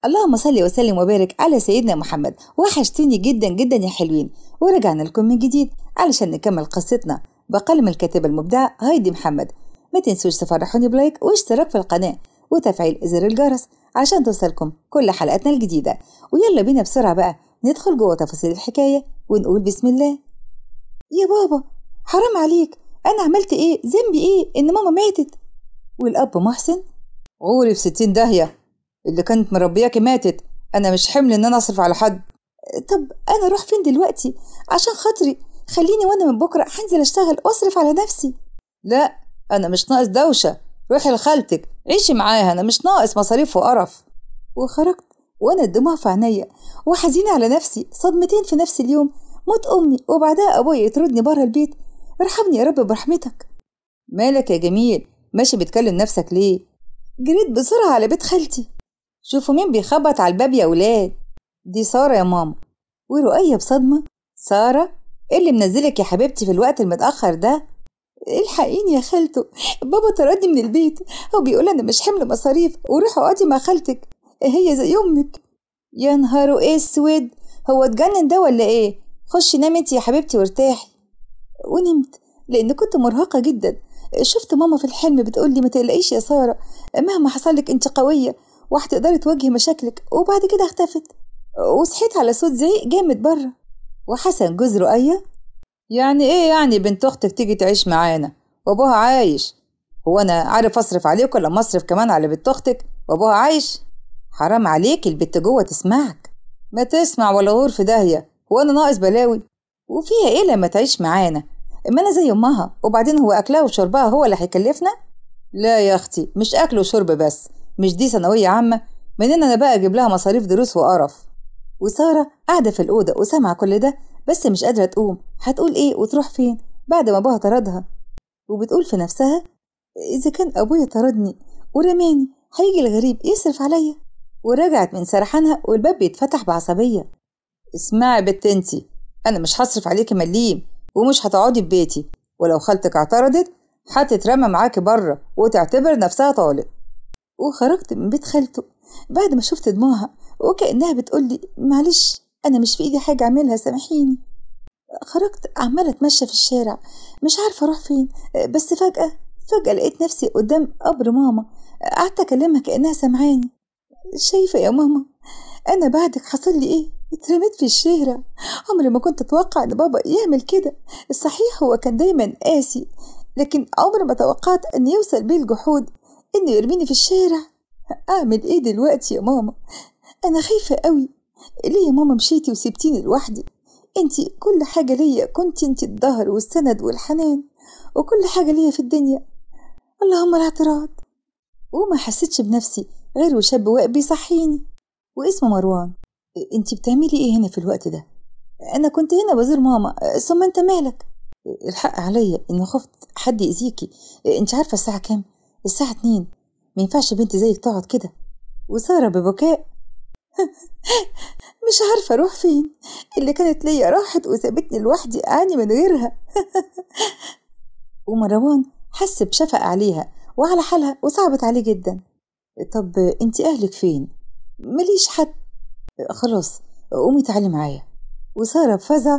اللهم صل وسلم وبارك على سيدنا محمد. وحشتوني جدا جدا يا حلوين، ورجعنا لكم من جديد علشان نكمل قصتنا بقلم الكاتبة المبدعة هايدي محمد. ما تنسوش تفرحوني بلايك واشتراك في القناة وتفعيل زر الجرس عشان توصلكم كل حلقاتنا الجديدة. ويلا بينا بسرعة بقى ندخل جوه تفاصيل الحكاية ونقول بسم الله. يا بابا حرام عليك، أنا عملت إيه؟ ذنبي إيه إن ماما ماتت؟ والأب محسن: غوري في 60 داهية، اللي كانت مربياكي ماتت، أنا مش حمل إن أنا أصرف على حد. طب أنا أروح فين دلوقتي؟ عشان خاطري خليني وأنا من بكرة هنزل أشتغل وأصرف على نفسي. لا أنا مش ناقص دوشة، روحي لخالتك عيشي معاها، أنا مش ناقص مصاريف وقرف. وخرجت وأنا الدموع في عينيا وحزينة على نفسي، صدمتين في نفس اليوم، موت أمي وبعدها أبويا يطردني برا البيت. ارحمني يا رب برحمتك. مالك يا جميل ماشي بتكلم نفسك ليه؟ جريت بسرعة على بيت خالتي. شوفوا مين بيخبط على الباب يا ولاد. دي سارة يا ماما. ورؤية بصدمة: سارة ايه اللي منزلك يا حبيبتي في الوقت المتأخر ده؟ الحقيني يا خالته، بابا طردني من البيت، هو بيقول انا مش حمل مصاريف وروحي اقعدي مع خالتك هي زي امك. يا نهاره اسود، هو اتجنن ده ولا ايه؟ خشي نامي انتي يا حبيبتي وارتاحي. ونمت لان كنت مرهقة جدا. شفت ماما في الحلم بتقولي ما تقلقيش يا سارة، مهما حصلك انت قوية وهتقدري تواجهي مشاكلك. وبعد كده اختفت وصحيت على صوت زعيق جامد بره. وحسن جوز رؤية: يعني ايه يعني بنت اختك تيجي تعيش معانا وابوها عايش؟ هو انا عارف اصرف عليك ولا مصرف كمان على بنت اختك وابوها عايش؟ حرام عليك، البت جوه تسمعك. ما تسمع ولا غور في داهية، هو انا ناقص بلاوي؟ وفيها ايه لما تعيش معانا؟ اما انا زي امها، وبعدين هو اكلها وشربها هو اللي هيكلفنا؟ لا يا اختي، مش اكل وشرب بس، مش دي ثانويه عامه منين انا بقى اجيب لها مصاريف دروس وقرف. وساره قاعده في الاوضه وسامعه كل ده بس مش قادره تقوم. هتقول ايه وتروح فين بعد ما ابوها طردها؟ وبتقول في نفسها: اذا كان ابويا طردني ورماني هيجي الغريب يصرف عليا. ورجعت من سرحانها والباب بيتفتح بعصبيه: اسمعي بنت انتي، انا مش هصرف عليكي مليم ومش هتقعدي في بيتي، ولو خالتك اعترضت هتترمى معاكي بره وتعتبر نفسها طالق. وخرجت من بيت خالته بعد ما شفت دموعها وكأنها بتقولي معلش انا مش في ايدي حاجة اعملها سامحيني. خرجت عمالة اتمشى في الشارع مش عارفة اروح فين، بس فجأة لقيت نفسي قدام قبر ماما. قعدت اكلمها كأنها سامعاني: شايفة يا ماما انا بعدك حصل لي ايه؟ اترميت في الشارع. عمري ما كنت اتوقع ان بابا يعمل كده. صحيح هو كان دايما قاسي، لكن عمري ما توقعت ان يوصل بيه الجحود انه يرميني في الشارع. اعمل ايه دلوقتي يا ماما؟ انا خايفة قوي. ليه يا ماما مشيتي وسبتيني لوحدي؟ انتي كل حاجة ليا، كنت انتي الظهر والسند والحنان وكل حاجة ليا في الدنيا. اللهم الاعتراض. وما حسيتش بنفسي غير وشاب واقف بيصحيني واسمه مروان. انتي بتعملي ايه هنا في الوقت ده؟ انا كنت هنا بزور ماما. ثم انت مالك؟ الحق عليا انه خفت حد يأذيكي. انت عارفة الساعة كام؟ الساعة 2، ما ينفعش بنت زيك تقعد كده. وسارة ببكاء: مش عارفة اروح فين، اللي كانت ليا راحت وسابتني لوحدي اعاني من غيرها. ومروان حس بشفقة عليها وعلى حالها وصعبت عليه جدا. طب انت اهلك فين؟ ماليش حد. خلاص قومي تعالي معايا. وسارة بفزع: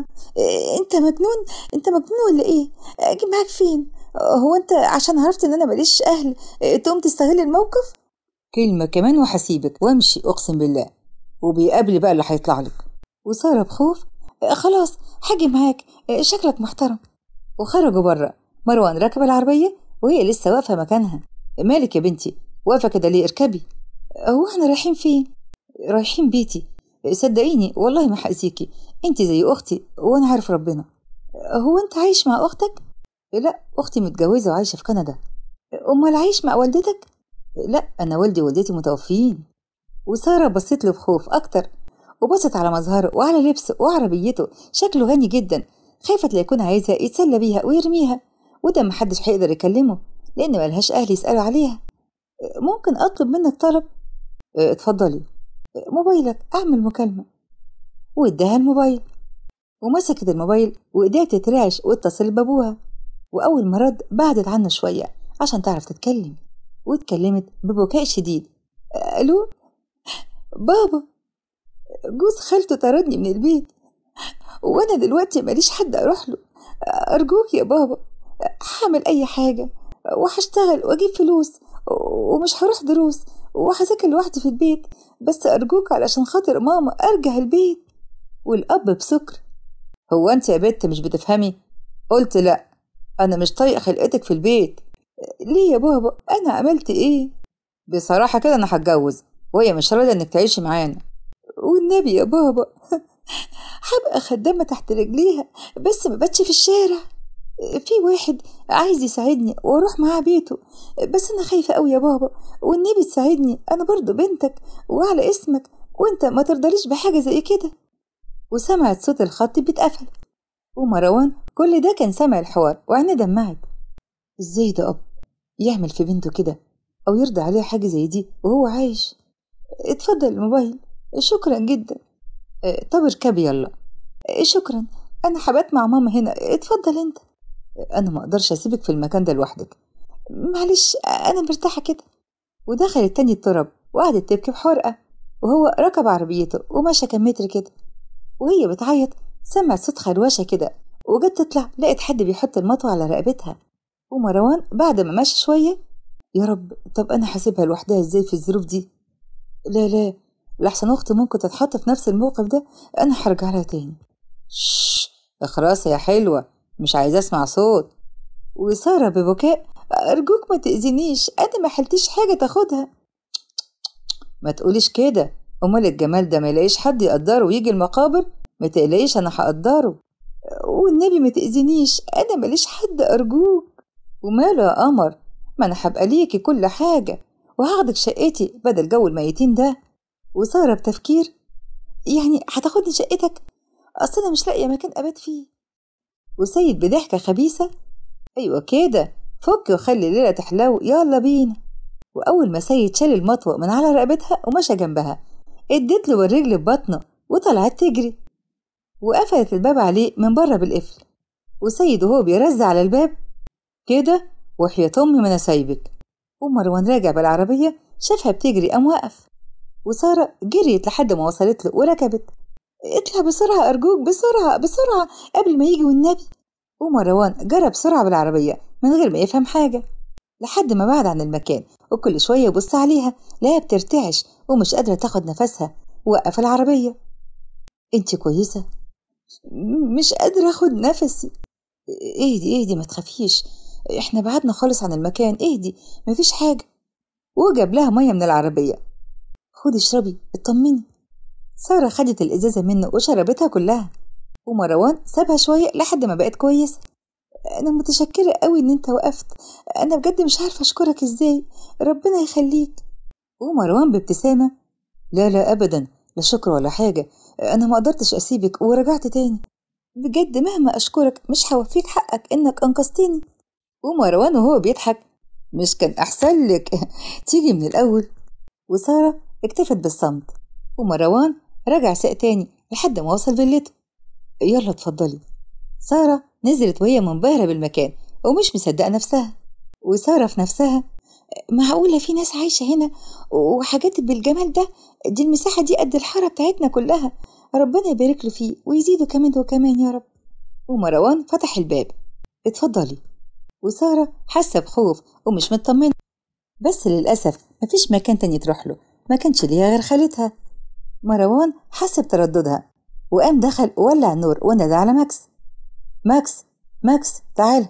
انت مجنون؟ انت مجنون ولا ايه؟ اجي معاك فين؟ هو انت عشان عرفت ان انا ماليش اهل تقوم تستغل الموقف؟ كلمة كمان وحسيبك وامشي اقسم بالله، وبيقابلي بقى اللي هيطلع لك. وسارة بخوف: خلاص هاجي معاك، شكلك محترم. وخرجوا بره. مروان ركب العربية وهي لسه واقفة مكانها. مالك يا بنتي واقفة كده ليه؟ اركبي. هو احنا رايحين فين؟ رايحين بيتي، صدقيني والله ما هأذيكي، انت زي اختي وانا عارف ربنا. هو انت عايش مع اختك؟ لا اختي متجوزة وعايشة في كندا. امال عايش مع والدتك؟ لا انا والدي ووالدتي متوفيين. وسارة بصيت له بخوف اكتر، وبصت على مظهره وعلى لبسه وعربيته، شكله غني جدا. خافت لا يكون عايزها يتسلى بيها ويرميها، وده محدش هيقدر يكلمه لان ملهاش اهل يسألوا عليها. ممكن اطلب منك طلب؟ اتفضلي. موبايلك اعمل مكالمة. واداها الموبايل ومسكت الموبايل وايديها تترعش واتصل بابوها. واول ما رد بعدت عنه شوية عشان تعرف تتكلم، واتكلمت ببكاء شديد: الو بابا، جوز خالته طردني من البيت، وانا دلوقتي ماليش حد اروح له. ارجوك يا بابا، هعمل اي حاجة وهشتغل واجيب فلوس، ومش هروح دروس، وهذاكر لوحدي في البيت، بس ارجوك علشان خاطر ماما ارجع البيت. والاب بسكر: هو انت يا بنت مش بتفهمي؟ قلت لا، انا مش طايق خلقتك في البيت. ليه يا بابا؟ انا عملت ايه؟ بصراحة كده انا هتجوز، وهي مش راضية انك تعيشي معانا. والنبي يا بابا، هبقى خدامة تحت رجليها، بس ما باتش في الشارع. في واحد عايز يساعدني واروح معاه بيته، بس انا خايفة قوي يا بابا، والنبي تساعدني، انا برضو بنتك وعلى اسمك، وانت ما ترضليش بحاجة زي كده. وسمعت صوت الخط بيتقفل، ومروان كل ده كان سامع الحوار وعينيه دمعت. ازاي ده اب يعمل في بنته كده، او يرضى عليها حاجة زي دي وهو عايش؟ اتفضل الموبايل. شكرا جدا. طب اركبي يلا. شكرا، انا هبات مع ماما هنا، اتفضل انت. انا ما اقدرش اسيبك في المكان ده لوحدك، معلش انا مرتاحه كده. ودخلت تاني التراب وقعدت تبكي بحرقه، وهو ركب عربيته ومشى كام متر كده، وهي بتعيط سمعت صوت خروشه كده، وجت تطلع لقت حد بيحط المطوه على رقبتها. ومروان بعد ما مشي شويه: يا رب، طب انا هسيبها لوحدها ازاي في الظروف دي؟ لا لا، لحسن اختي ممكن تتحط في نفس الموقف ده، انا هرجع لها تاني. شش، خلاص يا حلوة، مش عايزة اسمع صوت. وسارة ببكاء: أرجوك ما تأذينيش، أنا ما حلتش حاجة تاخدها. ما تقوليش كده، أمال الجمال ده ما يلاقيش حد يقدره ويجي المقابر؟ ما تقلقيش، أنا هقدره. والنبي ما تأذينيش، أنا ماليش حد، أرجوك. وماله يا قمر، ما أنا هبقى ليكي كل حاجة، وهاخدك شقتي بدل جو الميتين ده. وسارة بتفكير: يعني هتاخدني شقتك؟ أصل أنا مش لاقية مكان أبات فيه. وسيد بضحكة خبيثة: أيوة كده، فك وخلي الليلة تحلو، يلا بينا. وأول ما سيد شال المطوة من على رقبتها ومشى جنبها، اديت له بالرجل ببطنه وطلعت تجري، وقفلت الباب عليه من بره بالقفل. وسيد وهو بيرزع على الباب: كده وحياة أمي ما أنا سايبك. ومروان راجع بالعربية شافها بتجري قام وقف، وسارة جريت لحد ما وصلت له وركبت. اطلع بسرعة أرجوك، بسرعة بسرعة قبل ما يجي والنبي. ومروان جرى بسرعة بالعربية من غير ما يفهم حاجة، لحد ما بعد عن المكان، وكل شوية يبص عليها لا بترتعش ومش قادرة تاخد نفسها. وقف العربية: انت كويسة؟ مش قادرة اخد نفسي. اهدي اهدي، ما تخافيش، احنا بعدنا خالص عن المكان، اهدي مفيش حاجة. وجاب لها مية من العربية: خدي اشربي اطمني. سارة خدت الإزازة منه وشربتها كلها، ومروان سابها شوية لحد ما بقت كويسة. أنا متشكرة قوي إن أنت وقفت، أنا بجد مش عارفة أشكرك إزاي، ربنا يخليك. ومروان بابتسامة: لا لا أبدا، لا شكر ولا حاجة، أنا ما قدرتش أسيبك ورجعت تاني، بجد مهما أشكرك مش هوفيك حقك إنك أنقذتني. ومروان وهو بيضحك: مش كان أحسن لك تيجي من الأول؟ وسارة اكتفت بالصمت، ومروان رجع ساق تاني لحد ما وصل فيلته. يلا اتفضلي. سارة نزلت وهي منبهرة بالمكان ومش مصدقة نفسها. وسارة في نفسها: معقولة في ناس عايشة هنا وحاجات بالجمال ده؟ دي المساحة دي قد الحارة بتاعتنا كلها، ربنا يبارك له فيه ويزيده كمان وكمان يا رب. ومروان فتح الباب: اتفضلي. وسارة حاسة بخوف ومش مطمنة، بس للأسف مفيش مكان تاني تروح له، ما كانش ليها غير خالتها. مروان حس بترددها وقام دخل وولع النور ونادى على ماكس: ماكس، ماكس تعال.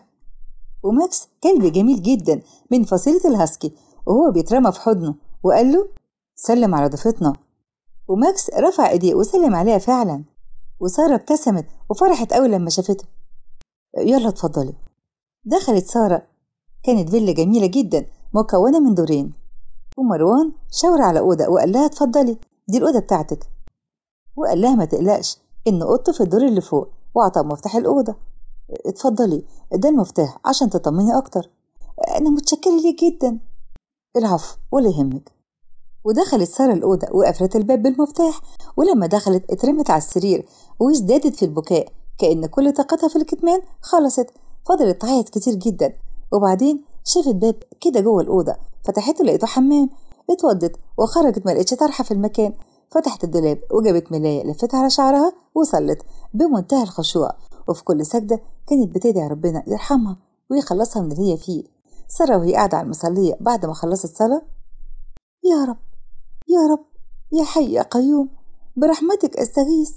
وماكس كلب جميل جدا من فصيلة الهاسكي، وهو بيترمى في حضنه وقال له: سلم على ضيفتنا. وماكس رفع ايديه وسلم عليها فعلا، وسارة ابتسمت وفرحت قوي لما شافته. يلا اتفضلي. دخلت سارة، كانت فيلا جميلة جدا مكونة من دورين، ومروان شاور على أوضة وقال لها اتفضلي دي الأوضة بتاعتك، وقال لها ما تقلقش إن أوضته في الدور اللي فوق، وعطى مفتاح الأوضة. اتفضلي ده المفتاح عشان تطمني أكتر. أنا متشكرة ليك جدا. العفو ولا يهمك. ودخلت سارة الأوضة وقفلت الباب بالمفتاح، ولما دخلت اترمت على السرير وازدادت في البكاء كأن كل طاقتها في الكتمان خلصت. فضلت تعيط كتير جدا، وبعدين شافت باب كده جوه الأوضة، فتحته لقيته حمام. اتوضت وخرجت ما لقيتش طرحة في المكان، فتحت الدولاب وجابت ملاية لفتها على شعرها وصلت بمنتهى الخشوع، وفي كل سجدة كانت بتدعي ربنا يرحمها ويخلصها من اللي هي فيه. سارة وهي قاعدة على المصلية بعد ما خلصت صلاة: يا رب يا رب يا حي يا قيوم برحمتك أستغيث،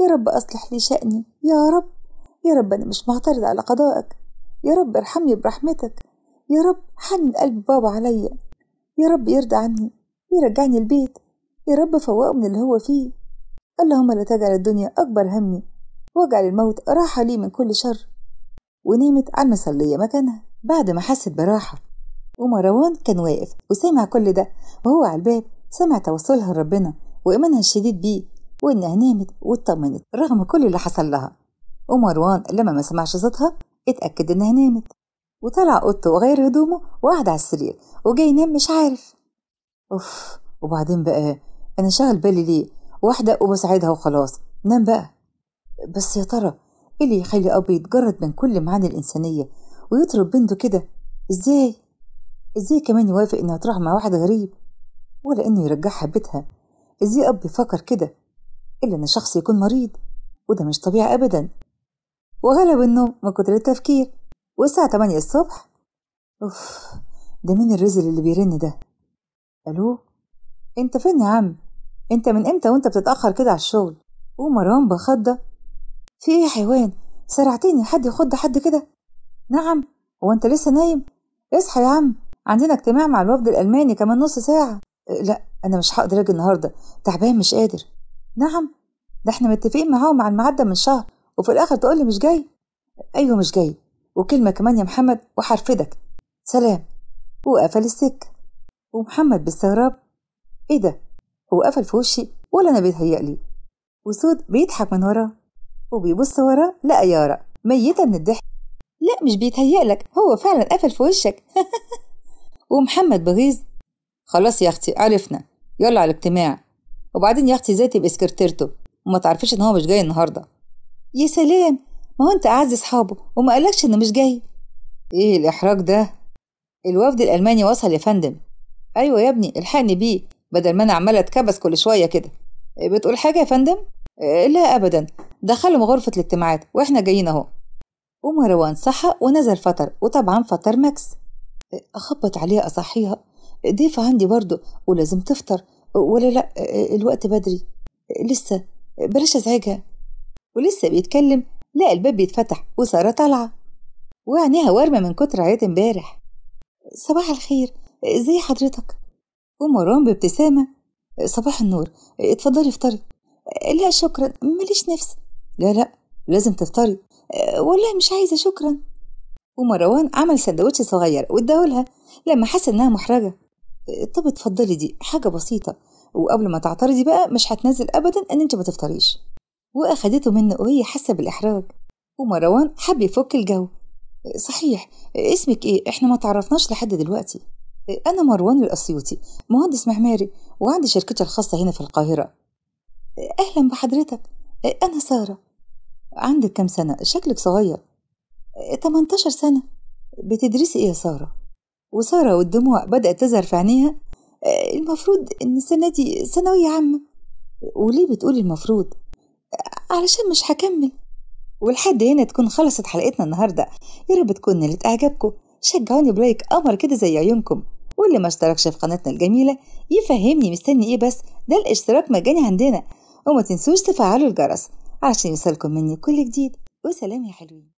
يا رب أصلح لي شأني، يا رب يا رب أنا مش معترض على قضائك، يا رب ارحمني برحمتك، يا رب حنن قلب بابا عليا، يا رب يرضى عني ويرجعني البيت، يا رب فوقه من اللي هو فيه، اللهم لا تجعل الدنيا أكبر همي واجعل الموت راحة لي من كل شر. ونامت على المصلية مكانها بعد ما حست براحة. ومروان كان واقف وسامع كل ده، وهو على الباب سمع توسلها لربنا وإيمانها الشديد بيه، وإنها نامت واطمنت رغم كل اللي حصل لها. ومروان لما ما سمعش صوتها اتأكد إنها نامت، وطلع أوضته وغير هدومه وقعد على السرير وجاي ينام مش عارف. أوف، وبعدين بقى أنا شاغل بالي ليه؟ واحدة وبساعدها وخلاص، نام بقى. بس يا ترى إيه اللي يخلي أبي يتجرد من كل معاني الإنسانية ويطلب بنته كده؟ إزاي كمان يوافق إنها تروح مع واحد غريب ولا إنه يرجعها بيتها؟ إزاي أب يفكر كده؟ إلا إن شخص يكون مريض، وده مش طبيعي أبدا. وغلب النوم من كتر التفكير، والساعة 8 الصبح. أوف، ده مين الرزل اللي بيرن ده؟ ألو، أنت فين يا عم؟ أنت من إمتى وأنت بتتأخر كده على الشغل؟ ومروان بخضة: في إيه يا حيوان؟ سرعتني، حد يخض حد كده؟ نعم، هو أنت لسه نايم؟ اصحى يا عم، عندنا اجتماع مع الوفد الألماني كمان نص ساعة. لا أنا مش هقدر أجي النهاردة، تعبان مش قادر. نعم، ده احنا متفقين معاهم على الميعاد ده من شهر، وفي الآخر تقولي مش جاي؟ أيوه مش جاي، وكلمة كمان يا محمد وحرفدك، سلام. وقفل السكة. ومحمد باستغراب: ايه ده؟ هو قفل في وشي ولا أنا بيتهيألي؟ وسود بيضحك من وراه وبيبص وراه لقى يارا ميتة من الضحك: لا مش بيتهيألك، هو فعلا قفل في وشك. ومحمد بغيظ: خلاص يا اختي عرفنا، يلا على الاجتماع، وبعدين يا اختي ازاي تبقي سكرتيرته وما تعرفيش ان هو مش جاي النهارده؟ يا سلام، ما هو انت اعز اصحابه وما قالكش انه مش جاي؟ ايه الاحراج ده؟ الوفد الالماني وصل يا فندم. ايوه يا ابني الحقني بيه، بدل ما انا عماله اتكبس كل شويه كده. بتقول حاجه يا فندم؟ لا ابدا، دخلهم غرفه الاجتماعات واحنا جايين اهو. ومروان صحى ونزل فطر، وطبعا فطر ماكس. اخبط عليها اصحيها، ضيفة عندي برضو ولازم تفطر، ولا لا الوقت بدري لسه، بلاش ازعجها. ولسه بيتكلم لقى الباب بيتفتح وسارة طالعة وعينيها وارمة من كتر عياط امبارح. صباح الخير، ازاي حضرتك؟ ومروان بابتسامة: صباح النور، اتفضلي افطري. لا شكرا ماليش نفس. لا لازم تفطري. والله مش عايزة شكرا. ومروان عمل سندوتش صغير واداهولها لما حس انها محرجة. طب اتفضلي، دي حاجة بسيطة، وقبل ما تعترضي بقى مش هتنزل ابدا ان انت ما تفطريش. واخدته منه وهي حاسة بالاحراج. ومروان حب يفك الجو: صحيح اسمك ايه؟ احنا ما تعرفناش لحد دلوقتي. انا مروان الاسيوطي، مهندس معماري وعندي شركتي الخاصة هنا في القاهرة. اهلا بحضرتك، انا سارة. عندك كام سنة؟ شكلك صغير. 18 سنة. بتدرسي ايه يا سارة؟ وسارة والدموع بدأت تظهر في عينيها: المفروض ان السنة دي ثانوية عامة. وليه بتقولي المفروض؟ علشان مش هكمل. ولحد هنا تكون خلصت حلقتنا النهاردة. يا رب تكون نالت اعجابكم، شجعوني بلايك قمر كده زي عيونكم، واللي ما اشتركش في قناتنا الجميلة يفهمني مستني ايه، بس ده الاشتراك مجاني عندنا. وما تنسوش تفعلوا الجرس عشان يوصلكم مني كل جديد. وسلام يا حلوين.